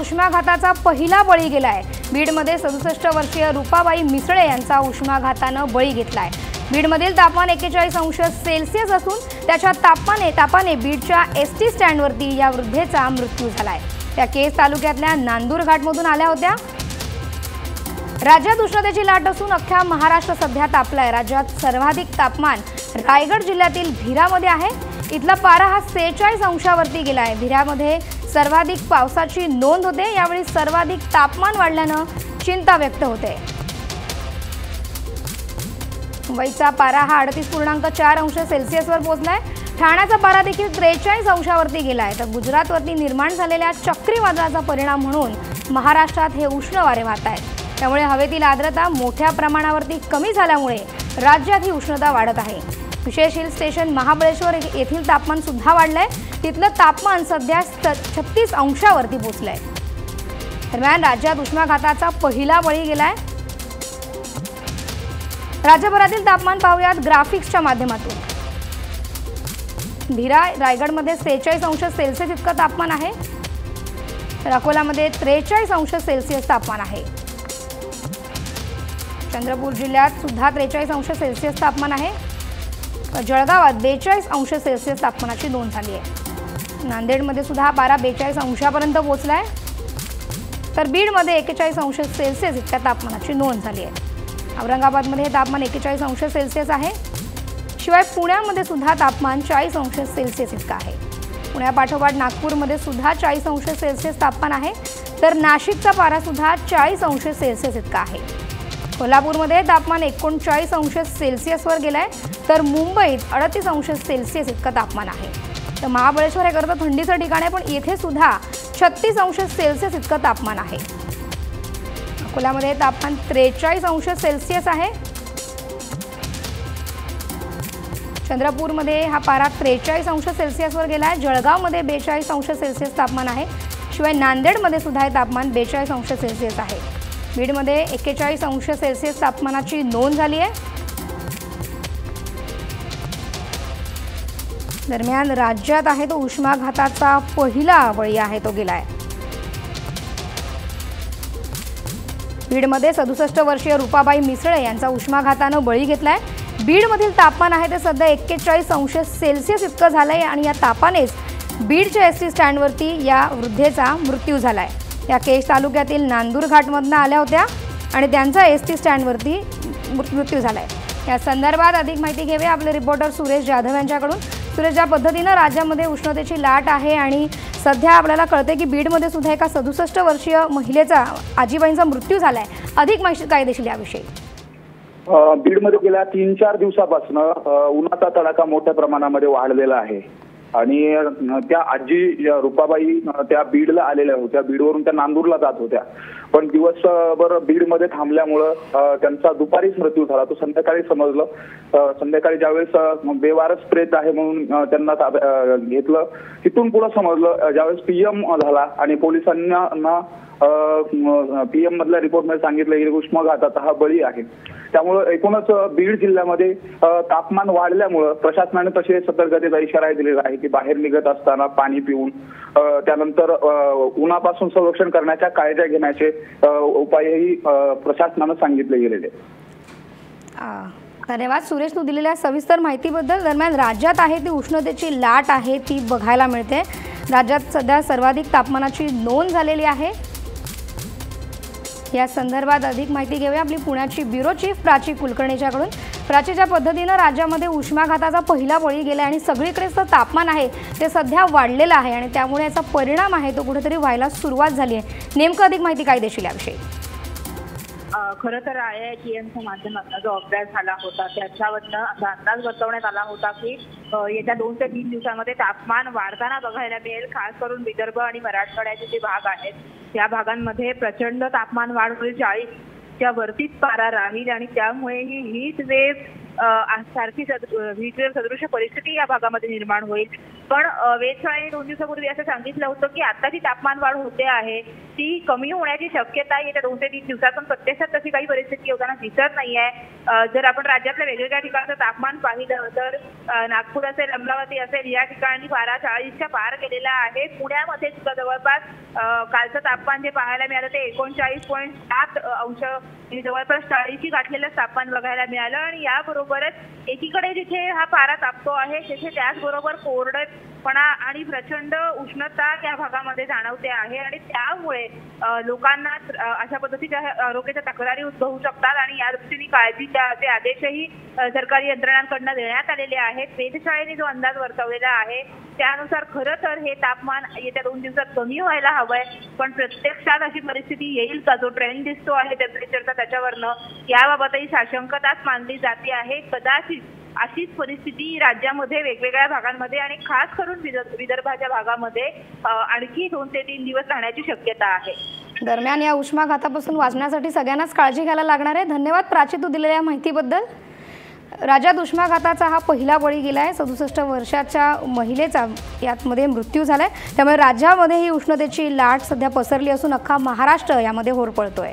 उष्माघाताचा पहिला बळी गेलाय। बीडमध्ये 67 वर्षीय रूपाबाई मिसळे यांचा उष्माघाताने बळी घेतलाय। बीडमधील तापमान 41 अंश सेल्सिअस असून त्याच्या तापाने बीडच्या एसटी स्टँडवरती या वृद्धेचा मृत्यू झालाय। त्या केज तालुक्यातल्या नांदूर घाटमधून आल्या होत्या। राज्यात उष्णतेची लाट असून अख्ख्या महाराष्ट्र सध्या तापलाय। राज्यात सर्वाधिक तापमान रायगड जिल्ह्यातील भिरामध्ये आहे। इथला पारा हा 46 अंशावरती गेलाय। भिरामध्ये सर्वाधिक पावसाची नोंद होते। यावेळी सर्वाधिक तापमान वाढल्याने चिंता व्यक्त होते। मुंबईचा पारा हा 38.4 अंश सेल्सिअसवर पोहोचलाय। ठाण्याचा पारा देखील 43 अंशावरती गेलाय। तर गुजरातवरती निर्माण झालेल्या चक्रीवादळाचा परिणाम म्हणून महाराष्ट्रात हे उष्ण वारे वाहत आहेत। त्यामुळे हवेतील आर्द्रता मोठ्या प्रमाणावरती कमी झाल्यामुळे राज्यात ही उष्णता वाढत आहे। विशेष हिल स्टेशन महाबळेश्वर येथील तापमान सुद्धा वाढलंय। तिथलं तापमान सध्या 36 अंशावरती पोहोचलंय। दरम्यान राज्यात उष्माघाताचा पहिला बळी गेलाय। राज्यभरातील तापमान पाहूयात ग्राफिक्सच्या माध्यमातून। भिरा रायगडमध्ये 46 अंश सेल्सिअस इतकं तापमान आहे। तर अकोलामध्ये 43 अंश सेल्सिअस तापमान आहे। चंद्रपूर जिल्ह्यात सुद्धा 43 अंश सेल्सिअस तापमान आहे। जळगावात 42 अंश सेल्सिअस तापमानाची नोंद झाली आहे। नांदेडमध्ये सुद्धा पारा 42 अंशापर्यंत पोहोचलाय। तर बीडमध्ये 41 अंश सेल्सिअस इतक्या तापमानाची नोंद झाली आहे। औरंगाबादमध्ये हे तापमान 41 अंश सेल्सिअस आहे। शिवाय पुण्यामध्ये सुद्धा तापमान 40 अंश सेल्सिअस इतकं आहे। पुण्यापाठोपाठ नागपूरमध्ये सुद्धा 40 अंश सेल्सिअस तापमान आहे। तर नाशिकचा पारा सुद्धा 40 अंश सेल्सिअस इतका आहे। कोल्हापूरमध्ये तापमान 39 अंश सेल्सिअसवर गेलाय। तर मुंबईत 38 अंश सेल्सिअस इतकं तापमान आहे। तर महाबळेश्वर हे करता थंडीचं ठिकाण आहे, पण येथे सुद्धा 36 अंश सेल्सिअस इतकं तापमान आहे। अकोल्यामध्ये तापमान 43 अंश सेल्सिअस आहे। चंद्रपूरमध्ये हा पारा 43 अंश सेल्सिअसवर गेलाय। जळगावमध्ये 42 अंश सेल्सिअस तापमान आहे। शिवाय नांदेडमध्ये सुद्धा हे तापमान 42 अंश सेल्सिअस आहे। बीडमध्ये 41 अंश सेल्सिअस तापमानाची नोंद झाली आहे। दरम्यान राज्यात आहे तो उष्माघाताचा पहिला बळी आहे तो गेलाय। बीडमध्ये 67 वर्षीय रूपाबाई मिसळे यांचा उष्माघाताने बळी घेतलाय। बीडमधील तापमान आहे ते सध्या 41 अंश सेल्सिअस इतकं झालंय आणि या तापानेच बीडच्या एसटी स्टँडवरती या वृद्धेचा मृत्यू झालाय। या केज तालुक्यातील नांदूर घाटमधून आल्या होत्या आणि त्यांचा एसटी स्टँडवरती मृत्यू झालाय। या संदर्भात अधिक माहिती घेऊया आपले रिपोर्टर सुरेश जाधव यांच्याकडून। सुरेश, ज्या पद्धतीने राज्यामध्ये उष्णतेची लाट आहे आणि सध्या आपल्याला कळते की बीडमध्ये सुद्धा एका 67 वर्षीय महिलेचा आजीबाईंचा मृत्यू झालाय, अधिक माहिती काय देशील याविषयी? बीडमध्ये गेल्या 3-4 दिवसापासून उन्हाचा तडाखा मोठ्या प्रमाणामध्ये वाढलेला आहे आणि त्या आजी रूपाबाई त्या बीडला आलेल्या होत्या। बीडवरून त्या नांदूरला जात होत्या, पण दिवसभर बीडमध्ये थांबल्यामुळं त्यांचा दुपारीच मृत्यू झाला। तो संध्याकाळी समजलं। संध्याकाळी ज्यावेळेस बेवारस प्रेत आहे म्हणून त्यांना घेतलं, तिथून पुढे समजलं ज्यावेळेस पीएम झाला आणि पोलिसांना पीएम मधल्या रिपोर्टमध्ये सांगितलं की उष्माघाताचा हा बळी आहे। त्यामुळे एकूणच बीड जिल्ह्यामध्ये तापमान वाढल्यामुळे प्रशासनाने तसे सतर्कतेचा इशारा दिलेला आहे की बाहेर निघत असताना पाणी पिऊन त्यानंतर उन्हापासून संरक्षण करण्याच्या काळजी घेण्याचे उपायही प्रशासनाने सांगितले गेलेले। धन्यवाद सुरेश, तू दिलेल्या सविस्तर माहितीबद्दल। दरम्यान राज्यात आहे ती उष्णतेची लाट आहे ती बघायला मिळते। राज्यात सध्या सर्वाधिक तापमानाची नोंद झालेली आहे। या संदर्भात अधिक माहिती घेऊया आपली पुण्याची ब्युरो चीफ प्राची कुलकर्णीच्याकडून। प्राचीच्या पद्धतीने राज्यामध्ये उष्माघाताचा पहिला बळी गेला आणि सगळीकडेच तापमान आहे ते सध्या वाढलेलं आहे आणि त्यामुळे याचा परिणाम आहे तो कुठेतरी व्हायला सुरुवात झाली आहे। नेमकं अधिक माहिती काय देशील याविषयी? खरं तर IITMच्या माध्यमातून जो अभ्यास झाला होता त्याच्यावरनं असा अंदाज वर्तवण्यात आला होता की येत्या 2 ते 3 दिवसांमध्ये तापमान वाढताना बघायला मिळेल। खास करून विदर्भ आणि मराठवाड्याचे जे भाग आहेत त्या भागांमध्ये प्रचंड तापमान वाढ होईल, 40च्या वरतीच पारा राहील आणि त्यामुळे ही हीट वेव्ह सारखी हीटवेव्ह सदृश परिस्थिती या भागामध्ये निर्माण होईल। पण वेधशाळेने 2 दिवसापूर्वी असं सांगितलं होतं की आता जी तापमान वाढ होते आहे ती कमी होण्याची शक्यता येत्या 2 ते 3 दिवसात, पण प्रत्यक्षात तशी काही परिस्थिती होताना दिसत नाहीये। जर आपण राज्यातल्या वेगवेगळ्या ठिकाणचं तापमान पाहिलं तर नागपूर असेल, अमरावती असेल या ठिकाणी पारा 40च्या पार गेलेला आहे। पुण्यामध्ये सुद्धा जवळपास कालचं तापमान जे पाहायला मिळालं ते 39.7 अंश जवळपास 40ची गाठलेलं तापमान बघायला मिळालं। आणि याबरोबरच एकीकडे जिथे हा पारा तापतो आहे तिथे त्याचबरोबर कोरडपणा आणि प्रचंड उष्णता या भागामध्ये जाणवते आहे आणि त्यामुळे लोकांना अशा पद्धतीच्या आरोग्याच्या तक्रारी उद्भवू शकतात आणि या दृष्टीने काळजीचे आदेशही सरकारी यंत्रणांकडून देण्यात आलेले आहेत। वेधशाळेने जो अंदाज वर्तवलेला आहे त्यानुसार खरं तर हे तापमान येत्या 2 दिवसात कमी व्हायला हवंय, पण प्रत्यक्षात अशी परिस्थिती येईल का? जो ट्रेंड दिसतो आहे टेम्परेचरचा त्याच्यावरनं याबाबतही साशंकताच मानली जाते आहे। कदाचित अशीच परिस्थिती राज्यामध्ये वेगवेगळ्या भागांमध्ये आणि खास करून विदर्भाच्या भागामध्ये आणखी 2 ते 3 दिवस राहण्याची शक्यता आहे। दरम्यान या उष्माघातापासून वाचण्यासाठी सगळ्यांनाच काळजी घ्यायला लागणार आहे। धन्यवाद प्राची, तू दिलेल्या माहितीबद्दल। राज्यात उष्माघाताचा हा पहिला बळी गेलाय। 67 वर्षाच्या महिलेचा यामध्ये मृत्यू झालाय। त्यामुळे राज्यामध्ये ही उष्णतेची लाट सध्या पसरली असून अख्खा महाराष्ट्र यामध्ये होरपळतोय।